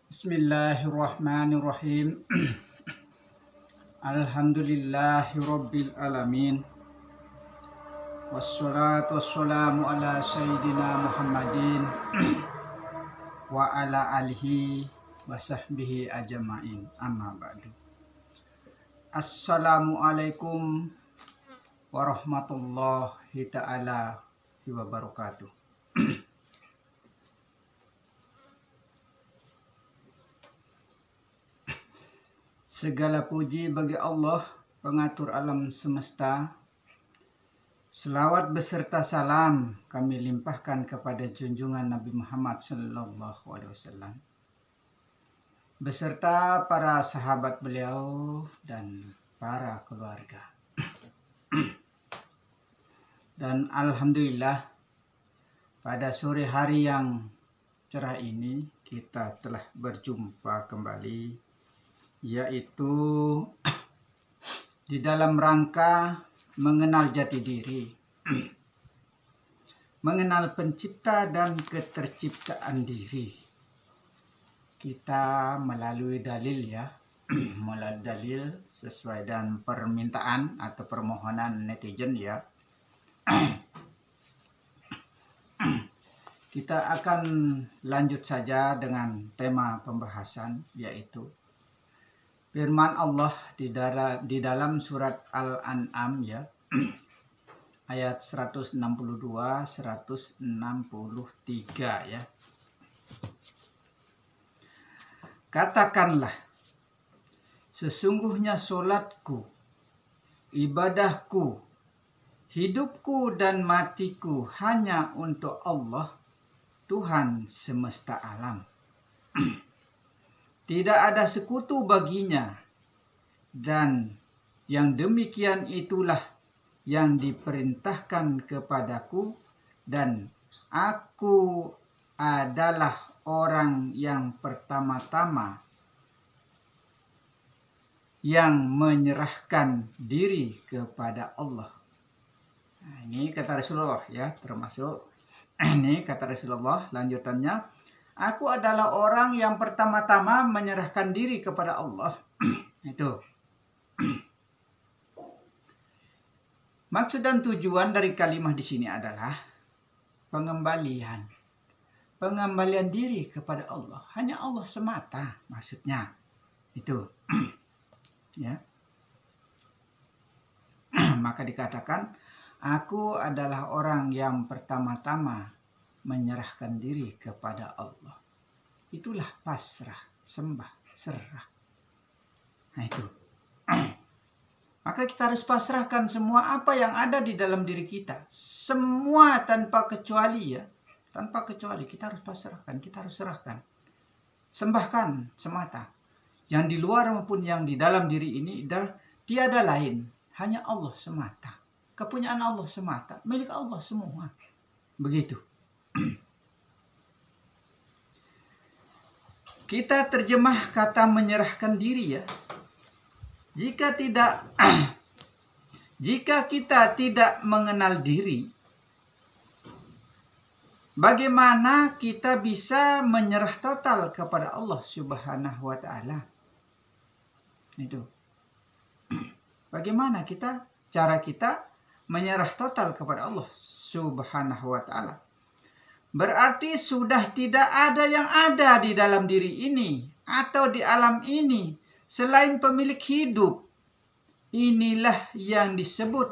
Bismillahirrahmanirrahim. Alhamdulillahirabbil alamin. Wassalatu wassalamu ala sayyidina Muhammadin wa ala alihi wa sahbihi ajma'in. Amma ba'du. Assalamualaikum warahmatullahi ta'ala wabarakatuh. Segala puji bagi Allah, pengatur alam semesta. Selawat beserta salam kami limpahkan kepada junjungan Nabi Muhammad SAW, beserta para sahabat beliau dan para keluarga. Dan alhamdulillah, pada sore hari yang cerah ini kita telah berjumpa kembali, yaitu di dalam rangka mengenal jati diri, mengenal pencipta dan keterciptaan diri. Kita melalui dalil melalui dalil sesuai dengan permintaan atau permohonan netizen Kita akan lanjut saja dengan tema pembahasan, yaitu firman Allah di dalam surat Al-An'am ayat 162 163 Katakanlah, sesungguhnya solatku, ibadahku, hidupku dan matiku hanya untuk Allah, Tuhan semesta alam. Tidak ada sekutu baginya, dan yang demikian itulah yang diperintahkan kepadaku, dan aku adalah orang yang pertama-tama yang menyerahkan diri kepada Allah. Nah, ini kata Rasulullah termasuk ini kata Rasulullah lanjutannya. Aku adalah orang yang pertama-tama menyerahkan diri kepada Allah. Itu. Maksud dan tujuan dari kalimat di sini adalah pengembalian diri kepada Allah. Hanya Allah semata maksudnya. Itu. Maka dikatakan, aku adalah orang yang pertama-tama menyerahkan diri kepada Allah. Itulah pasrah, sembah, serah. Nah itu. Maka kita harus pasrahkan semua apa yang ada di dalam diri kita. Semua tanpa kecuali Tanpa kecuali kita harus pasrahkan, kita harus serahkan. Sembahkan semata. Yang di luar maupun yang di dalam diri ini tiada lain. Hanya Allah semata. Kepunyaan Allah semata. Milik Allah semua. Begitu. Kita terjemah kata menyerahkan diri Jika kita tidak mengenal diri, bagaimana kita bisa menyerah total kepada Allah Subhanahu wa ta'ala? Itu. Bagaimana cara kita menyerah total kepada Allah Subhanahu wa ta'ala? Berarti sudah tidak ada yang ada di dalam diri ini atau di alam ini selain pemilik hidup. Inilah yang disebut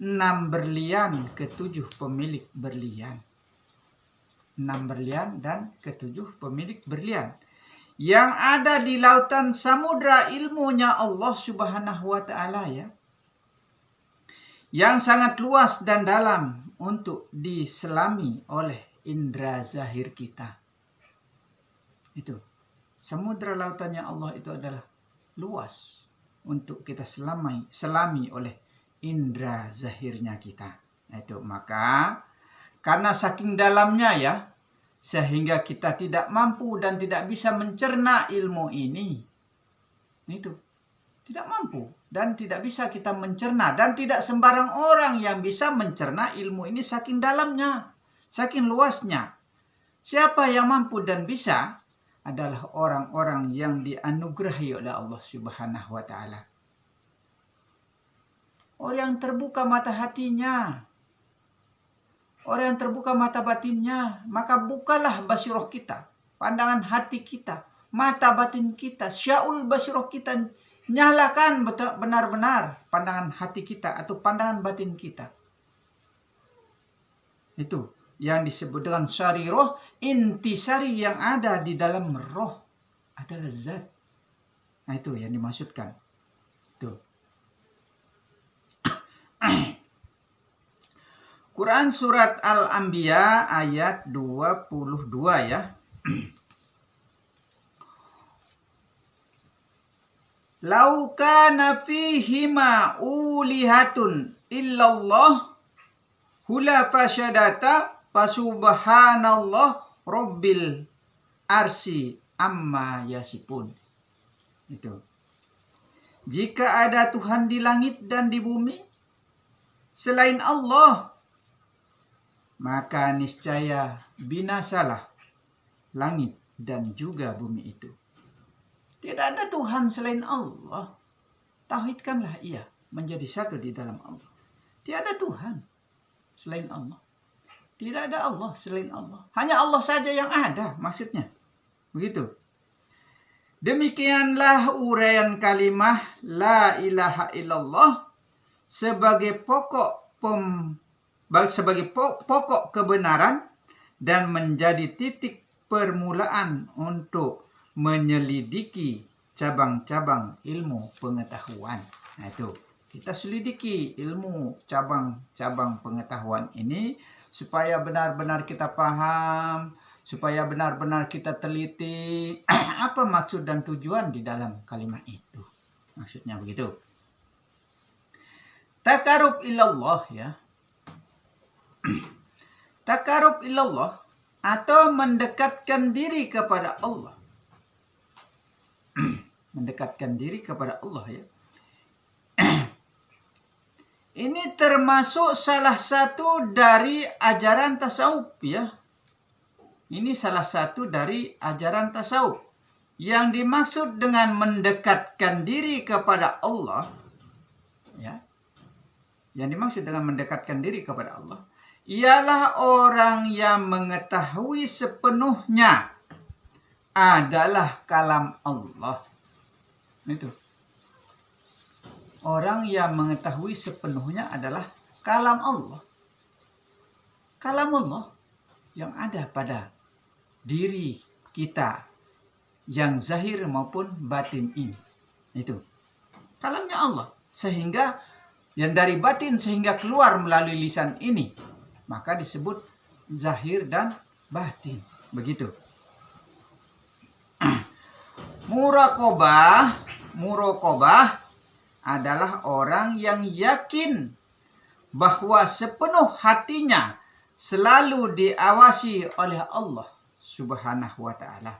6 berlian ke-7 pemilik berlian. 6 berlian dan ke-7 pemilik berlian. Yang ada di lautan samudra ilmunya Allah Subhanahu wa ta'ala yang sangat luas dan dalam untuk diselami oleh indra zahir kita. Itu. Samudra lautannya Allah itu adalah luas untuk kita selami oleh indra zahirnya kita. Nah, itu. Maka karena saking dalamnya sehingga kita tidak mampu dan tidak bisa mencerna ilmu ini. Itu. Tidak mampu dan tidak bisa kita mencerna, dan tidak sembarang orang yang bisa mencerna ilmu ini saking dalamnya. Saking luasnya. Siapa yang mampu dan bisa adalah orang-orang yang dianugerahi oleh Allah Subhanahu wa taala. Orang yang terbuka mata hatinya, orang yang terbuka mata batinnya, maka bukalah basiroh kita, pandangan hati kita, mata batin kita, syaul basiroh kita, nyalakan benar-benar pandangan hati kita atau pandangan batin kita. Itu yang disebut dengan syari roh, intisari yang ada di dalam roh adalah zat. Nah itu yang dimaksudkan. Tuh. Quran surat Al-Anbiya ayat 22 ya. Lau kana fihima ulihatun illallah hula fasyadata fasubhanallah rabbil arsi amma yasipun. Itu. Jika ada Tuhan di langit dan di bumi selain Allah, maka niscaya binasalah langit dan juga bumi itu. Tidak ada Tuhan selain Allah. Tauhidkanlah ia menjadi satu di dalam Allah. Tiada Tuhan selain Allah. Tidak ada Allah selain Allah. Hanya Allah saja yang ada, maksudnya. Begitu. Demikianlah uraian kalimah la ilaha illallah sebagai pokok kebenaran dan menjadi titik permulaan untuk menyelidiki cabang-cabang ilmu pengetahuan. Nah itu, kita selidiki ilmu cabang-cabang pengetahuan ini supaya benar-benar kita paham, supaya benar-benar kita teliti apa maksud dan tujuan di dalam kalimat itu. Maksudnya begitu. Takarub ilallah ya. Takarub ilallah atau mendekatkan diri kepada Allah. Mendekatkan diri kepada Allah ya. Ini termasuk salah satu dari ajaran tasawuf ya. Ini salah satu dari ajaran tasawuf. Yang dimaksud dengan mendekatkan diri kepada Allah ya. Yang dimaksud dengan mendekatkan diri kepada Allah ialah orang yang mengetahui sepenuhnya adalah kalam Allah. Itu. Orang yang mengetahui sepenuhnya adalah kalam Allah. Kalam Allah yang ada pada diri kita yang zahir maupun batin ini. Itu. Kalamnya Allah. Sehingga yang dari batin sehingga keluar melalui lisan ini. Maka disebut zahir dan batin. Begitu. Muraqabah adalah orang yang yakin bahwa sepenuh hatinya selalu diawasi oleh Allah Subhanahu wa taala.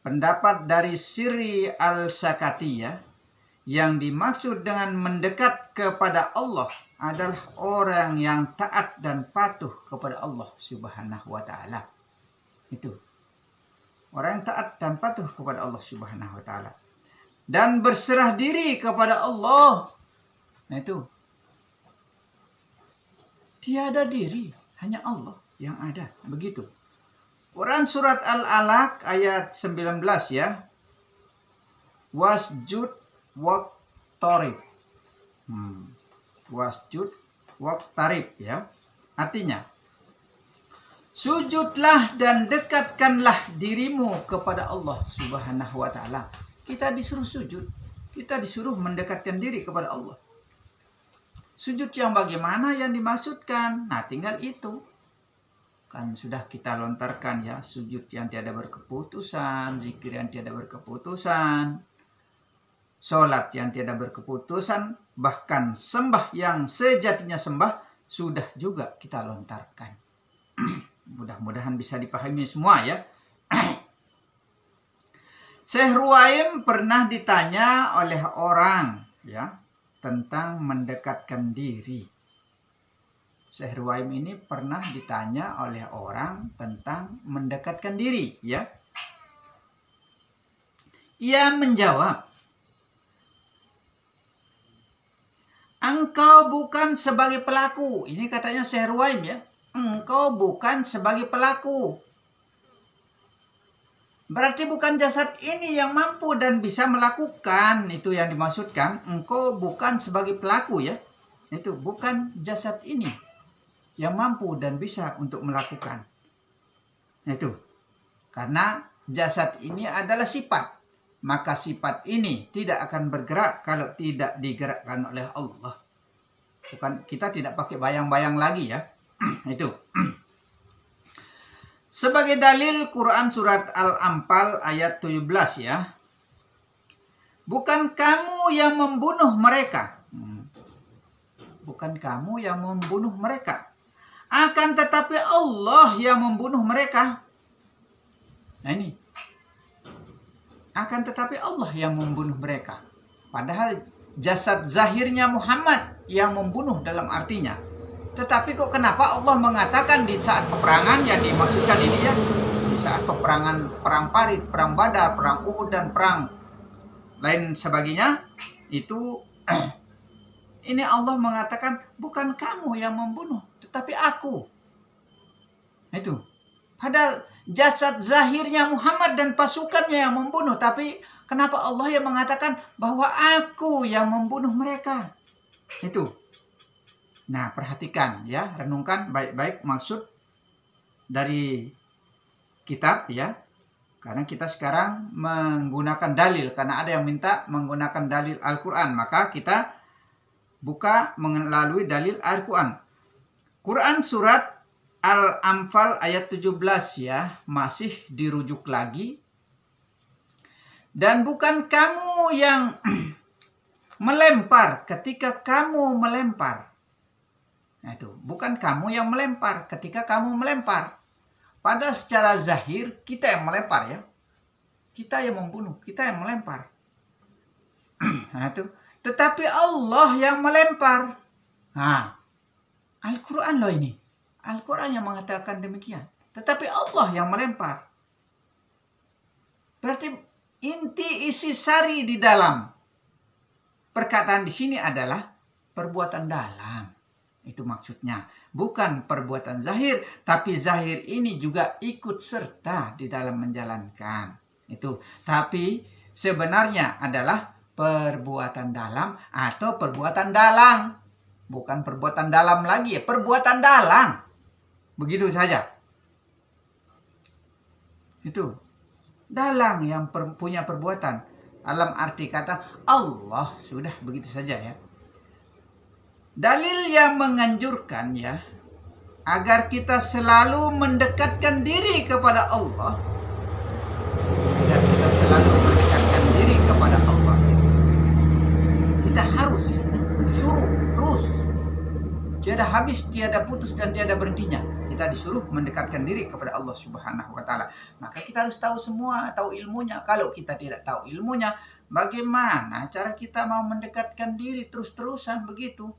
Pendapat dari Sirri Al-Sakatiyah yang dimaksud dengan mendekat kepada Allah adalah orang yang taat dan patuh kepada Allah Subhanahu wa taala. Itu. Orang yang taat dan patuh kepada Allah Subhanahu wa taala. Dan berserah diri kepada Allah. Nah itu. Tiada diri, hanya Allah yang ada. Begitu. Quran surat Al-Alaq ayat 19 ya. Wasjud waqtarib. Wasjud waqtarib ya. Artinya, sujudlah dan dekatkanlah dirimu kepada Allah Subhanahu wa taala. Kita disuruh sujud. Kita disuruh mendekatkan diri kepada Allah. Sujud yang bagaimana yang dimaksudkan? Nah, tinggal itu. Kan sudah kita lontarkan ya, sujud yang tiada berkeputusan, zikir yang tiada berkeputusan, sholat yang tiada berkeputusan, bahkan sembah yang sejatinya sembah sudah juga kita lontarkan. Mudah-mudahan bisa dipahami semua ya. Syekh Ruwaim pernah ditanya oleh orang ya tentang mendekatkan diri. Syekh Ruwaim ini pernah ditanya oleh orang tentang mendekatkan diri, ya. Ia menjawab, engkau bukan sebagai pelaku. Ini katanya Syekh Ruwaim, ya. Engkau bukan sebagai pelaku. Berarti bukan jasad ini yang mampu dan bisa melakukan. Itu yang dimaksudkan. Engkau bukan sebagai pelaku, ya. Itu bukan jasad ini yang mampu dan bisa untuk melakukan. Itu. Karena jasad ini adalah sifat. Maka sifat ini tidak akan bergerak kalau tidak digerakkan oleh Allah. Bukan, kita tidak pakai bayang-bayang lagi, ya. Itu. Sebagai dalil Quran surat Al-Anfal ayat 17, ya. Bukan kamu yang membunuh mereka. Bukan kamu yang membunuh mereka. Akan tetapi Allah yang membunuh mereka. Nah ini. Akan tetapi Allah yang membunuh mereka. Padahal jasad zahirnya Muhammad yang membunuh dalam artinya. Tetapi kok kenapa Allah mengatakan di saat peperangan yang dimaksudkan ini, ya, di saat peperangan, perang Parit, perang Badar, perang Uhud dan perang lain sebagainya, itu ini Allah mengatakan bukan kamu yang membunuh, tetapi aku. Itu. Padahal jasad zahirnya Muhammad dan pasukannya yang membunuh, tapi kenapa Allah yang mengatakan bahwa aku yang membunuh mereka? Itu. Nah, perhatikan, ya, renungkan baik-baik maksud dari kitab, ya. Karena kita sekarang menggunakan dalil, karena ada yang minta menggunakan dalil Al-Quran, maka kita buka melalui dalil Al-Quran. Quran surat Al-Anfal ayat 17, ya, masih dirujuk lagi. Dan bukan kamu yang melempar ketika kamu melempar. Nah itu, bukan kamu yang melempar ketika kamu melempar. Pada secara zahir kita yang melempar, ya. Kita yang membunuh, kita yang melempar. Nah itu, tetapi Allah yang melempar. Nah, Al-Quran loh ini. Al-Quran yang mengatakan demikian. Tetapi Allah yang melempar. Berarti inti isi sari di dalam perkataan di sini adalah perbuatan dalam. Itu maksudnya. Bukan perbuatan zahir, tapi zahir ini juga ikut serta di dalam menjalankan. Itu. Tapi sebenarnya adalah perbuatan dalam atau perbuatan dalang. Bukan perbuatan dalam lagi, ya, perbuatan dalang. Begitu saja. Itu. Dalang yang punya perbuatan. Dalam arti kata Allah. Sudah begitu saja, ya. Dalil yang menganjurkan, ya, agar kita selalu mendekatkan diri kepada Allah. Agar kita selalu mendekatkan diri kepada Allah. Kita harus disuruh terus. Tiada habis, tiada putus, dan tiada berhentinya. Kita disuruh mendekatkan diri kepada Allah Subhanahu wa Ta'ala. Maka kita harus tahu semua, tahu ilmunya. Kalau kita tidak tahu ilmunya, bagaimana cara kita mau mendekatkan diri terus-terusan begitu?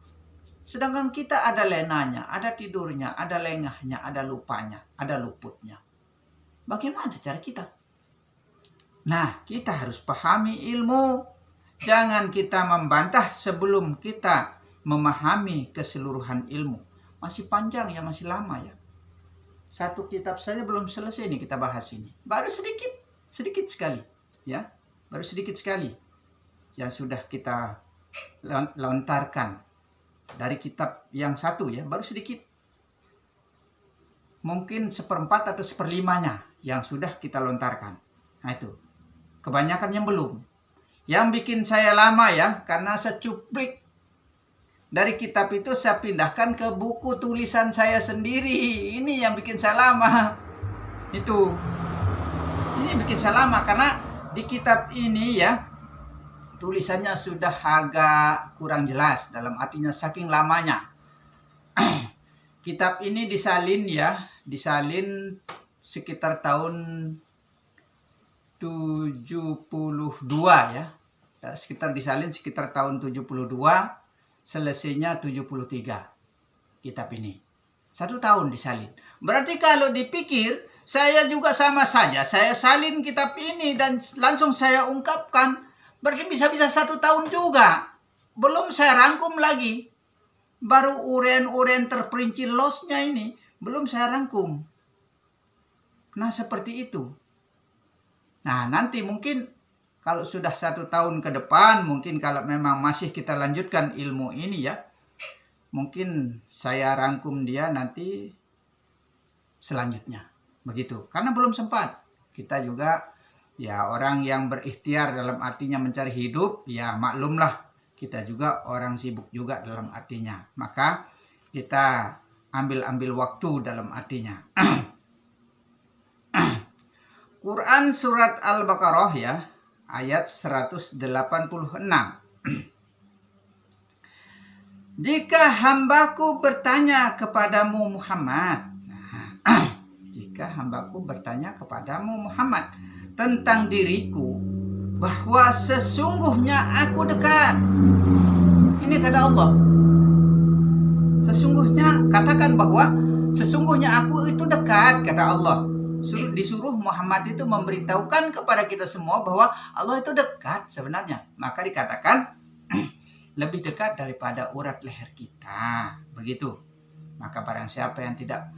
Sedangkan kita ada lenanya, ada tidurnya, ada lengahnya, ada lupanya, ada luputnya. Bagaimana cara kita? Nah, kita harus pahami ilmu. Jangan kita membantah sebelum kita memahami keseluruhan ilmu. Masih panjang, ya, masih lama, ya. Satu kitab saja belum selesai nih kita bahas ini. Baru sedikit sekali, ya. Baru sedikit sekali yang sudah kita lontarkan. Dari kitab yang satu, ya, baru sedikit. Mungkin 1/4 atau 1/5-nya yang sudah kita lontarkan. Nah itu. Kebanyakan yang belum. Yang bikin saya lama, ya, karena secuplik dari kitab itu saya pindahkan ke buku tulisan saya sendiri. Ini yang bikin saya lama. Itu. Ini bikin saya lama karena di kitab ini, ya, tulisannya sudah agak kurang jelas, dalam artinya saking lamanya. Kitab ini disalin, ya, disalin sekitar tahun 72, ya. Sekitar disalin sekitar tahun 72, selesainya 73. kitab ini. 1 tahun disalin. Berarti kalau dipikir, saya juga sama saja. Saya salin kitab ini dan langsung saya ungkapkan. Berarti bisa-bisa 1 tahun juga. Belum saya rangkum lagi. Baru urean-urean terperinci losnya ini. Belum saya rangkum. Nah, seperti itu. Nah, nanti mungkin kalau sudah 1 tahun ke depan, mungkin kalau memang masih kita lanjutkan ilmu ini ya, mungkin saya rangkum dia nanti selanjutnya. Begitu. Karena belum sempat. Kita juga ya orang yang berikhtiar dalam artinya mencari hidup, ya maklumlah. Kita juga orang sibuk juga dalam artinya. Maka kita ambil waktu dalam artinya. Quran surat Al-Baqarah ya, ayat 186. Jika hambaku bertanya kepadamu Muhammad, jika hambaku bertanya kepadamu Muhammad tentang diriku, bahwa sesungguhnya aku dekat. Ini kata Allah. Sesungguhnya, katakan bahwa sesungguhnya aku itu dekat, kata Allah. Disuruh Muhammad itu memberitahukan kepada kita semua bahwa Allah itu dekat sebenarnya. Maka dikatakan lebih dekat daripada urat leher kita. Begitu. Maka barang siapa yang tidak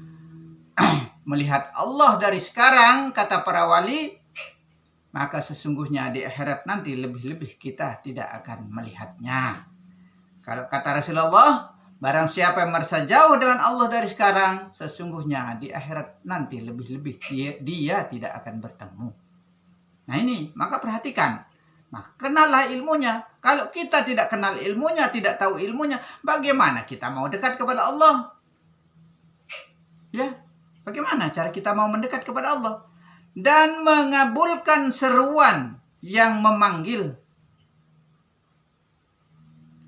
melihat Allah dari sekarang, kata para wali, maka sesungguhnya di akhirat nanti lebih-lebih kita tidak akan melihatnya. Kalau kata Rasulullah, barang siapa yang merasa jauh dengan Allah dari sekarang, sesungguhnya di akhirat nanti lebih-lebih dia tidak akan bertemu. Nah ini, maka perhatikan. Maka kenallah ilmunya. Kalau kita tidak kenal ilmunya, tidak tahu ilmunya, bagaimana kita mau dekat kepada Allah? Ya, bagaimana cara kita mau mendekat kepada Allah? Dan mengabulkan seruan yang memanggil.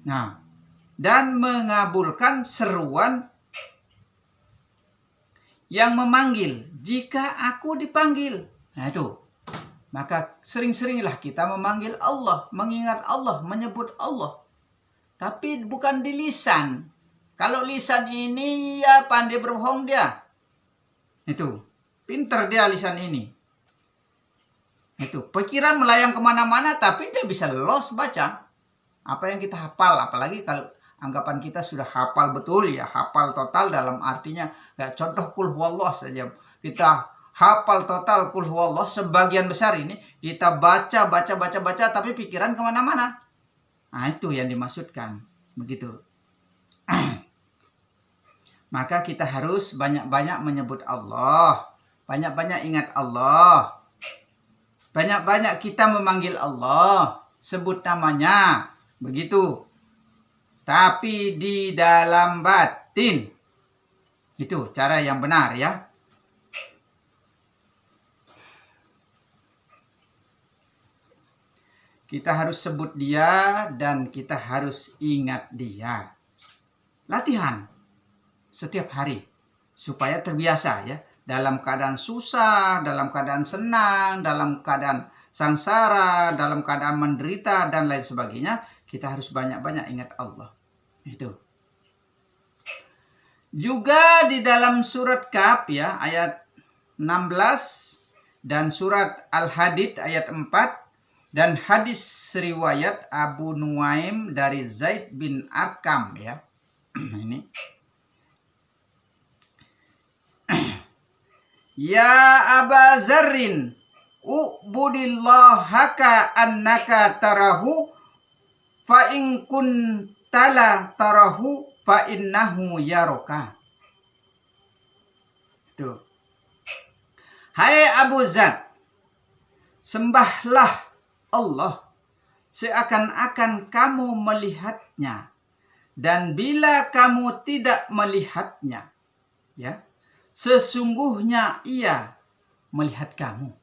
Nah, dan mengabulkan seruan yang memanggil jika aku dipanggil. Nah itu. Maka sering-seringlah kita memanggil Allah, mengingat Allah, menyebut Allah. Tapi bukan di lisan. Kalau lisan ini ya pandai berbohong dia. Itu. Pinter dia lisan ini. Itu. Pikiran melayang kemana-mana tapi dia bisa los baca. Apa yang kita hafal. Apalagi kalau anggapan kita sudah hafal betul ya. Hafal total dalam artinya. Gak contoh kul huwallah saja. Kita hafal total kul huwallah sebagian besar ini kita baca tapi pikiran kemana-mana. Nah itu yang dimaksudkan. Begitu. Maka kita harus banyak-banyak menyebut Allah. Banyak-banyak ingat Allah. Banyak-banyak kita memanggil Allah. Sebut namanya. Begitu. Tapi di dalam batin. Itu cara yang benar ya. Kita harus sebut dia dan kita harus ingat dia. Latihan setiap hari supaya terbiasa ya. Dalam keadaan susah, dalam keadaan senang, dalam keadaan sangsara, dalam keadaan menderita dan lain sebagainya, kita harus banyak-banyak ingat Allah. Itu. Juga di dalam surat Kahf ya ayat 16 dan surat Al-Hadid ayat 4 dan hadis riwayat Abu Nuaim dari Zaid bin Arqam ya. Ini. Ya Aba Zarrin, ubudillahaka annaka tarahu, fa in kuntala tarahu, fa innahu yaraka. Tuh. Hai Abu Zar, sembahlah Allah seakan-akan kamu melihatnya, dan bila kamu tidak melihatnya ya, sesungguhnya ia melihat kamu.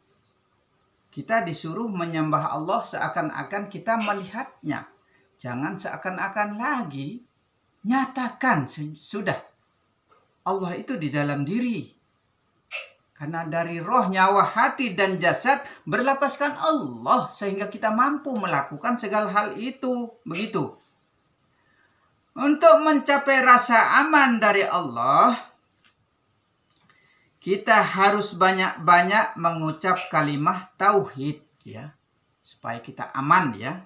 Kita disuruh menyembah Allah seakan-akan kita melihatnya. Jangan seakan-akan lagi. Nyatakan sudah. Allah itu di dalam diri. Karena dari roh, nyawa, hati, dan jasad berlapaskan Allah. Sehingga kita mampu melakukan segala hal itu. Begitu. Untuk mencapai rasa aman dari Allah, kita harus banyak-banyak mengucap kalimat tauhid ya, supaya kita aman ya.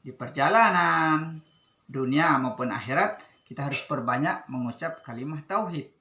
Di perjalanan dunia maupun akhirat, kita harus perbanyak mengucap kalimat tauhid.